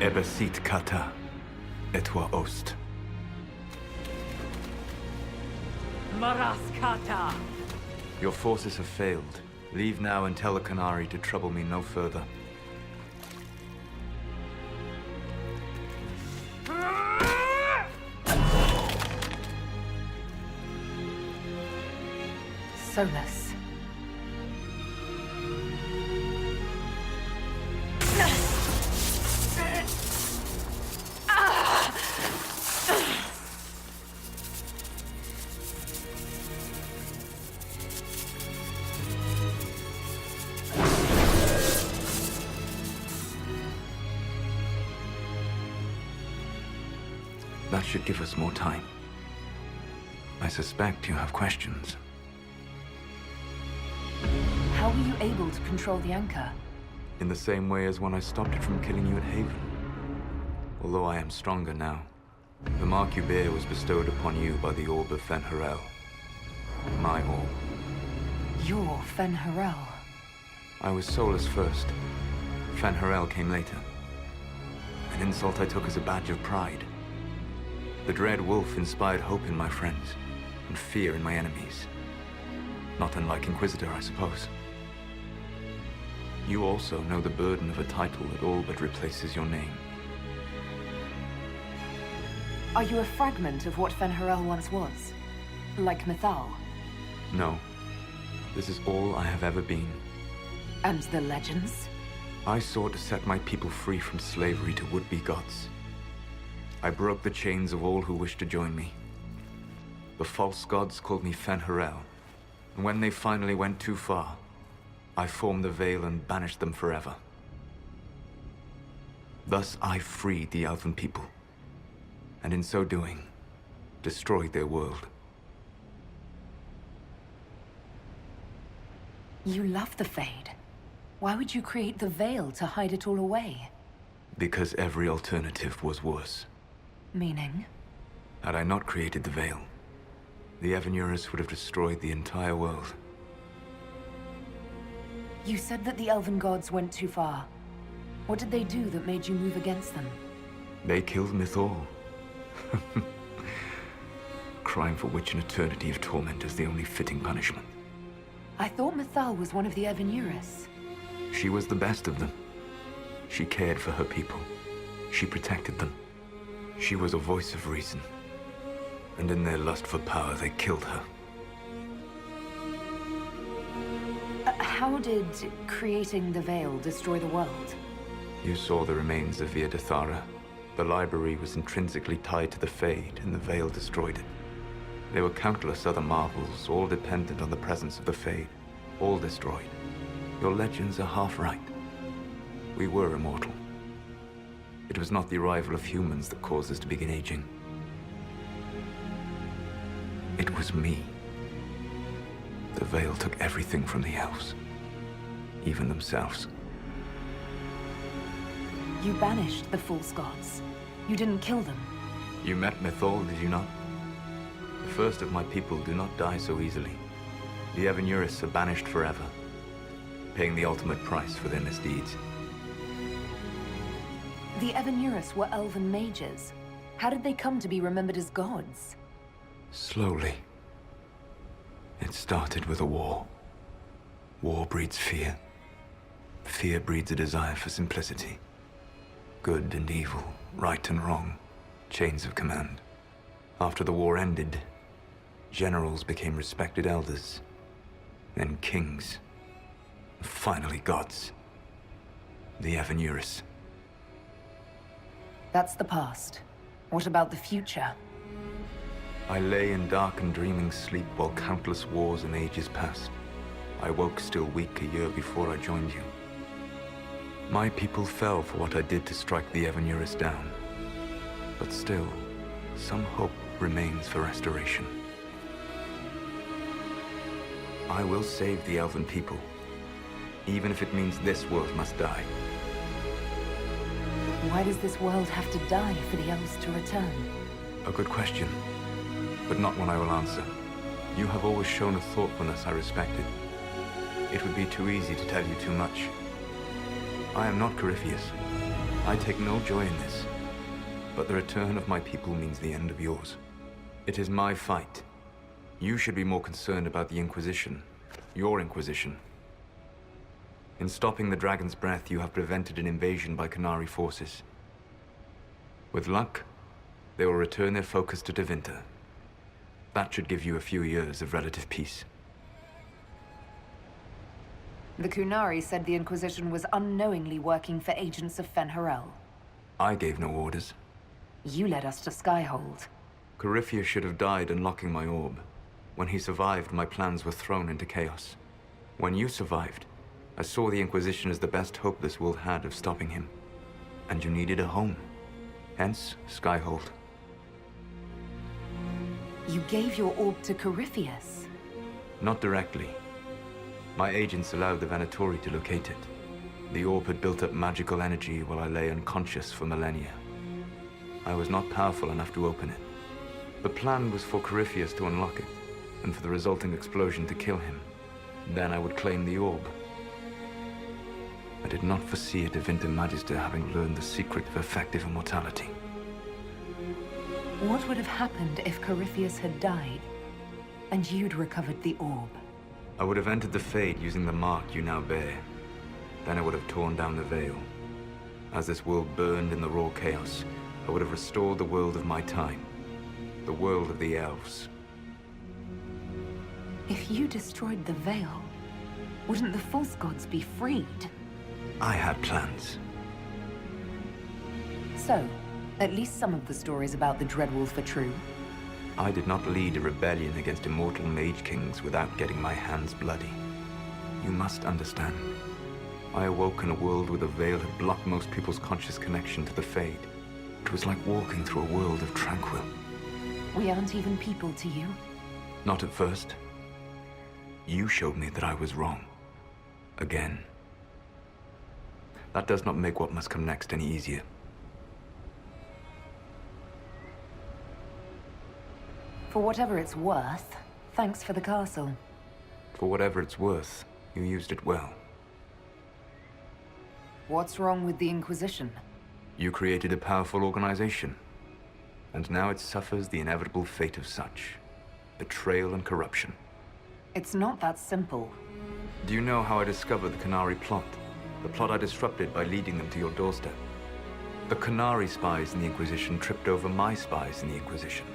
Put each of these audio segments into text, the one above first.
Ebesit kata, etwa ost. Maraskata! Your forces have failed. Leave now and tell the Canary to trouble me no further. Solas. That should give us more time. I suspect you have questions. How were you able to control the anchor? In the same way as when I stopped it from killing you at Haven. Although I am stronger now. The mark you bear was bestowed upon you by the Orb of Fen'Harel. My orb. You're Fen'Harel. I was Solas first. Fen'Harel came later. An insult I took as a badge of pride. The Dread Wolf inspired hope in my friends, and fear in my enemies. Not unlike Inquisitor, I suppose. You also know the burden of a title that all but replaces your name. Are you a fragment of what Fen'Harel once was? Like Mythal? No. This is all I have ever been. And the legends? I sought to set my people free from slavery to would-be gods. I broke the chains of all who wished to join me. The false gods called me Fen'Harel, and when they finally went too far, I formed the Veil and banished them forever. Thus I freed the Elven people, and in so doing, destroyed their world. You love the Fade. Why would you create the Veil to hide it all away? Because every alternative was worse. Meaning? Had I not created the Veil, the Evanurus would have destroyed the entire world. You said that the Elven gods went too far. What did they do that made you move against them? They killed Mythal. Crime for which an eternity of torment is the only fitting punishment. I thought Mythal was one of the Evanurus. She was the best of them. She cared for her people. She protected them. She was a voice of reason. And in their lust for power, they killed her. How did creating the Veil destroy the world? You saw the remains of Via Dethara. The library was intrinsically tied to the Fade, and the Veil destroyed it. There were countless other marvels, all dependent on the presence of the Fade, all destroyed. Your legends are half right. We were immortal. It was not the arrival of humans that caused us to begin aging. It was me. The Veil took everything from the elves, even themselves. You banished the false gods. You didn't kill them. You met Mythal, did you not? The first of my people do not die so easily. The Evanurus are banished forever, paying the ultimate price for their misdeeds. The Evanurus were elven mages. How did they come to be remembered as gods? Slowly. It started with a war. War breeds fear. Fear breeds a desire for simplicity. Good and evil, right and wrong, chains of command. After the war ended, generals became respected elders, then kings, and finally gods. The Evanurus. That's the past. What about the future? I lay in dark and dreaming sleep while countless wars and ages passed. I woke still weak a year before I joined you. My people fell for what I did to strike the Evanurus down. But still, some hope remains for restoration. I will save the Elven people, even if it means this world must die. Why does this world have to die for the elves to return? A good question, but not one I will answer. You have always shown a thoughtfulness I respected. It would be too easy to tell you too much. I am not Corypheus. I take no joy in this, but the return of my people means the end of yours. It is my fight. You should be more concerned about the Inquisition, your Inquisition. In stopping the Dragon's Breath, you have prevented an invasion by Qunari forces. With luck, they will return their focus to Tevinter. That should give you a few years of relative peace. The Qunari said the Inquisition was unknowingly working for agents of Fen'Harel. I gave no orders. You led us to Skyhold. Corypheus should have died unlocking my orb. When he survived, my plans were thrown into chaos. When you survived, I saw the Inquisition as the best hope this world had of stopping him. And you needed a home. Hence, Skyhold. You gave your orb to Corypheus? Not directly. My agents allowed the Venatori to locate it. The orb had built up magical energy while I lay unconscious for millennia. I was not powerful enough to open it. The plan was for Corypheus to unlock it, and for the resulting explosion to kill him. Then I would claim the orb. I did not foresee a Tevinter Magister having learned the secret of effective immortality. What would have happened if Corypheus had died, and you'd recovered the orb? I would have entered the Fade using the mark you now bear. Then I would have torn down the veil. As this world burned in the raw chaos, I would have restored the world of my time. The world of the elves. If you destroyed the veil, wouldn't the false gods be freed? I had plans. So, at least some of the stories about the Dreadwolf are true. I did not lead a rebellion against immortal mage kings without getting my hands bloody. You must understand. I awoke in a world where the veil had blocked most people's conscious connection to the Fade. It was like walking through a world of tranquil. We aren't even people to you. Not at first. You showed me that I was wrong. Again. That does not make what must come next any easier. For whatever it's worth, thanks for the castle. For whatever it's worth, you used it well. What's wrong with the Inquisition? You created a powerful organization, and now it suffers the inevitable fate of such. Betrayal and corruption. It's not that simple. Do you know how I discovered the Qunari plot? The plot I disrupted by leading them to your doorstep. The Qunari spies in the Inquisition tripped over my spies in the Inquisition.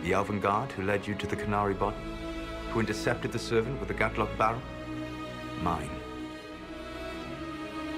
The Elven Guard who led you to the Qunari body? Who intercepted the servant with the Gatlock barrel? Mine.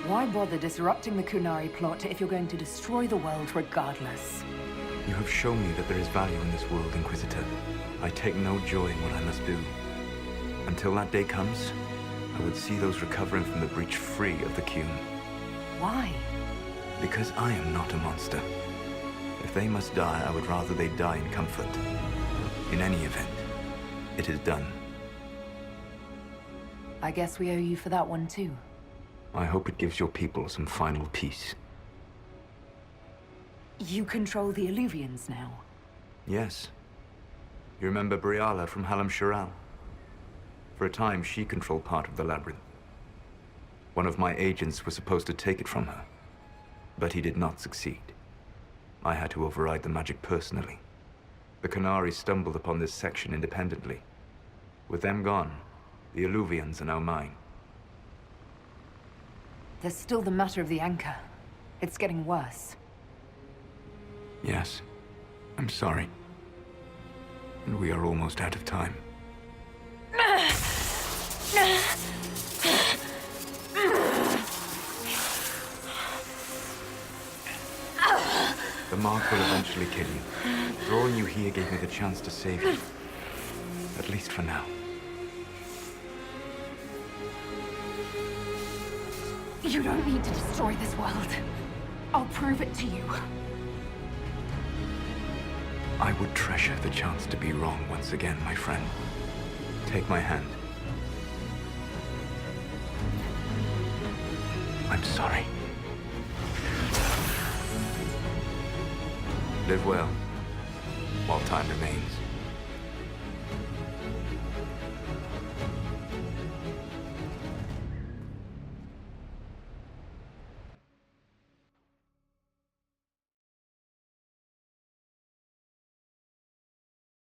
Why bother disrupting the Qunari plot if you're going to destroy the world regardless? You have shown me that there is value in this world, Inquisitor. I take no joy in what I must do. Until that day comes, I would see those recovering from the breach free of the Qun. Why? Because I am not a monster. If they must die, I would rather they die in comfort. In any event, it is done. I guess we owe you for that one too. I hope it gives your people some final peace. You control the Illuvians now. Yes. You remember Briala from Halam Shiral? For a time, she controlled part of the labyrinth. One of my agents was supposed to take it from her, but he did not succeed. I had to override the magic personally. The Qunari stumbled upon this section independently. With them gone, the Illuvians are now mine. There's still the matter of the anchor. It's getting worse. Yes, I'm sorry. And we are almost out of time. The mark will eventually kill you. Drawing you here gave me the chance to save you. At least for now. You don't need to destroy this world. I'll prove it to you. I would treasure the chance to be wrong once again, my friend. Take my hand. I'm sorry. Live well, while time remains.